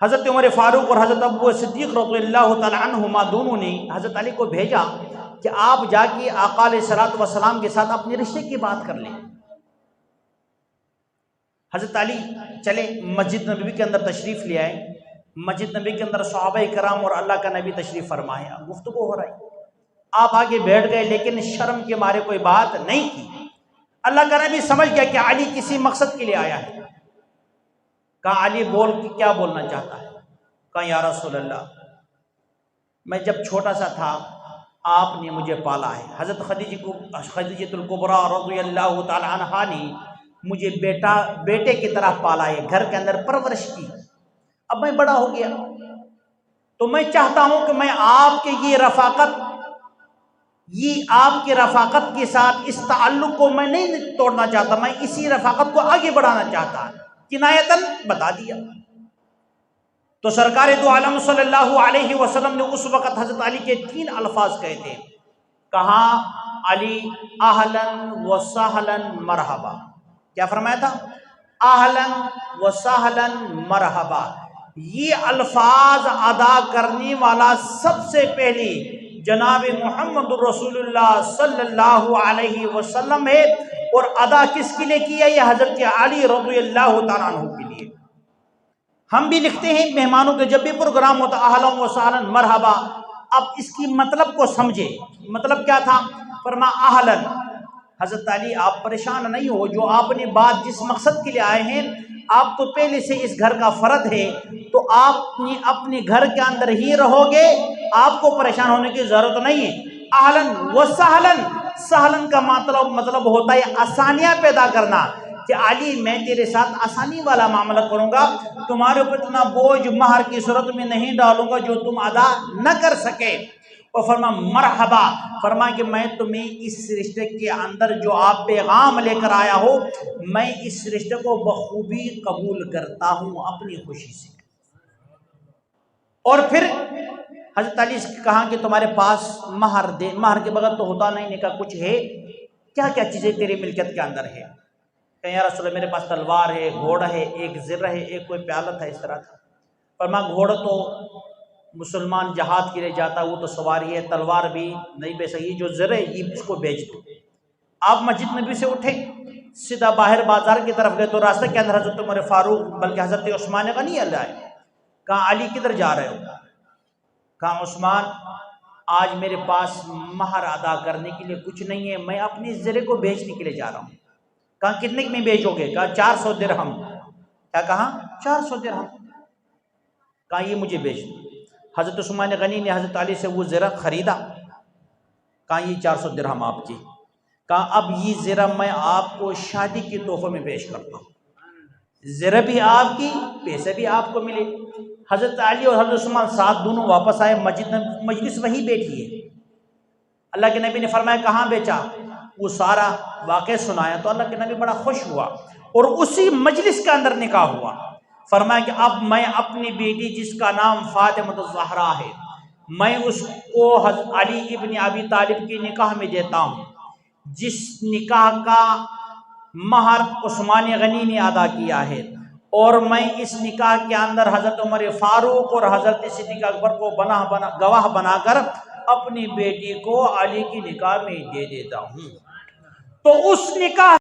حضرت عمر فاروق اور حضرت ابو صدیق رضی اللہ تعالی عنہما دونوں نے حضرت علی کو بھیجا کہ آپ جا کے آقا علیہ الصلوۃ والسلام کے ساتھ اپنے رشتے کی بات کر لیں۔ حضرت علی چلے مسجد نبوی کے اندر تشریف لے آئے۔ مسجد نبی کے اندر صحابہ کرام اور اللہ کا نبی تشریف فرمائے، گفتگو ہو رہی، آپ آگے بیٹھ گئے لیکن شرم کے مارے کوئی بات نہیں کی۔ اللہ کا نبی سمجھ گیا کہ علی کسی مقصد کے لیے آیا ہے۔ کہا علی بول کے کیا بولنا چاہتا ہے؟ کہا یا رسول اللہ، میں جب چھوٹا سا تھا آپ نے مجھے پالا ہے۔ حضرت خدیجہ الکبریٰ رضی اللہ تعالی عنہا نے مجھے بیٹے کی طرح پالا ہے، گھر کے اندر پرورش کی۔ اب میں بڑا ہو گیا تو میں چاہتا ہوں کہ میں آپ کے یہ آپ کے رفاقت کے ساتھ اس تعلق کو میں نہیں توڑنا چاہتا، میں اسی رفاقت کو آگے بڑھانا چاہتا۔ کنایتاً بتا دیا۔ تو سرکار دو عالم صلی اللہ علیہ وسلم نے اس وقت حضرت علی کے 3 الفاظ کہے تھے۔ کہا علی اہلاً و سہلاً مرحبا، کیا فرمایا تھا؟ اہلاً و سہلاً مرحبا۔ یہ الفاظ ادا کرنے والا سب سے پہلی جناب محمد رسول اللہ صلی اللہ علیہ وسلم ہے، اور ادا کس کے لیے کیا؟ یہ حضرت علی رضی اللہ تعالیٰ عنہ کے لیے۔ ہم بھی لکھتے ہیں مہمانوں کے جب بھی پروگرام ہوتا اہلاً و سہلاً مرحبا۔ اب اس کی مطلب کو سمجھے، مطلب کیا تھا؟ فرما اہلاً، حضرت علی آپ پریشان نہیں ہو، جو آپ نے بات جس مقصد کے لیے آئے ہیں، آپ تو پہلے سے اس گھر کا فرد ہے، تو آپ اپنے گھر کے اندر ہی رہو گے، آپ کو پریشان ہونے کی ضرورت نہیں ہے۔ اہلاً و سہلاً، سہلاً کا مطلب ہوتا ہے آسانیاں پیدا کرنا، کہ علی میں تیرے ساتھ آسانی والا معاملہ کروں گا، تمہارے اوپر اتنا بوجھ مہر کی صورت میں نہیں ڈالوں گا جو تم ادا نہ کر سکے۔ اور فرما مرحبا، فرما کہ میں تمہیں اس رشتے کے اندر جو آپ پیغام لے کر آیا ہو، میں اس رشتے کو بخوبی قبول کرتا ہوں اپنی خوشی سے۔ اور پھر حضرت علی سے کہا کہ تمہارے پاس مہر دے، مہر کے بغیر تو ہوتا نہیں، نکاح کچھ ہے، کیا کیا چیزیں تیری ملکیت کے اندر ہے؟ کہ یا رسول اللہ میرے پاس تلوار ہے، گھوڑا ہے، ایک زر ہے، ایک کوئی پیالہ تھا، اس طرح تھا۔ فرما گھوڑا تو مسلمان جہاد کے لیے جاتا، وہ تو سواری ہے، تلوار بھی نہیں بیچ سکتی، جو زر ہے یہ اس کو بیچ دو۔ آپ مسجد نبی سے اٹھے، سیدھا باہر بازار کی طرف گئے تو راستے کے اندر حضرت عمر فاروق بلکہ حضرت عثمان غنی اللہ ہے۔ کہا علی کدھر جا رہے ہو؟ کہا عثمان آج میرے پاس مہر ادا کرنے کے لیے کچھ نہیں ہے، میں اپنی زرے کو بیچنے کے لیے جا رہا ہوں۔ کہا کتنے میں بیچو گے؟ کہا 400 درہم۔ کیا کہا؟ 400 درہم۔ کہا یہ مجھے بیچ دو۔ حضرت عثمان غنی نے حضرت علی سے وہ زرہ خریدا۔ کہا یہ 400 درہم آپ کی۔ کہا اب یہ زرہ میں آپ کو شادی کے تحفے میں پیش کرتا ہوں، زرہ بھی آپ کی، پیسے بھی آپ کو ملے۔ حضرت علی اور حضرت عثمان ساتھ دونوں واپس آئے، مجلس وہی بیٹھی ہے۔ اللہ کے نبی نے فرمایا کہاں بیچا؟ وہ سارا واقعہ سنایا تو اللہ کے نبی بڑا خوش ہوا، اور اسی مجلس کے اندر نکاح ہوا۔ فرمایا کہ اب میں اپنی بیٹی جس کا نام فاطمہ الزہرا ہے، میں اس کو علی ابن ابی طالب کی نکاح میں دیتا ہوں، جس نکاح کا مہر عثمان غنی نے ادا کیا ہے، اور میں اس نکاح کے اندر حضرت عمر فاروق اور حضرت صدیق اکبر کو گواہ بنا کر اپنی بیٹی کو علی کی نکاح میں دے دیتا ہوں۔ تو اس نکاح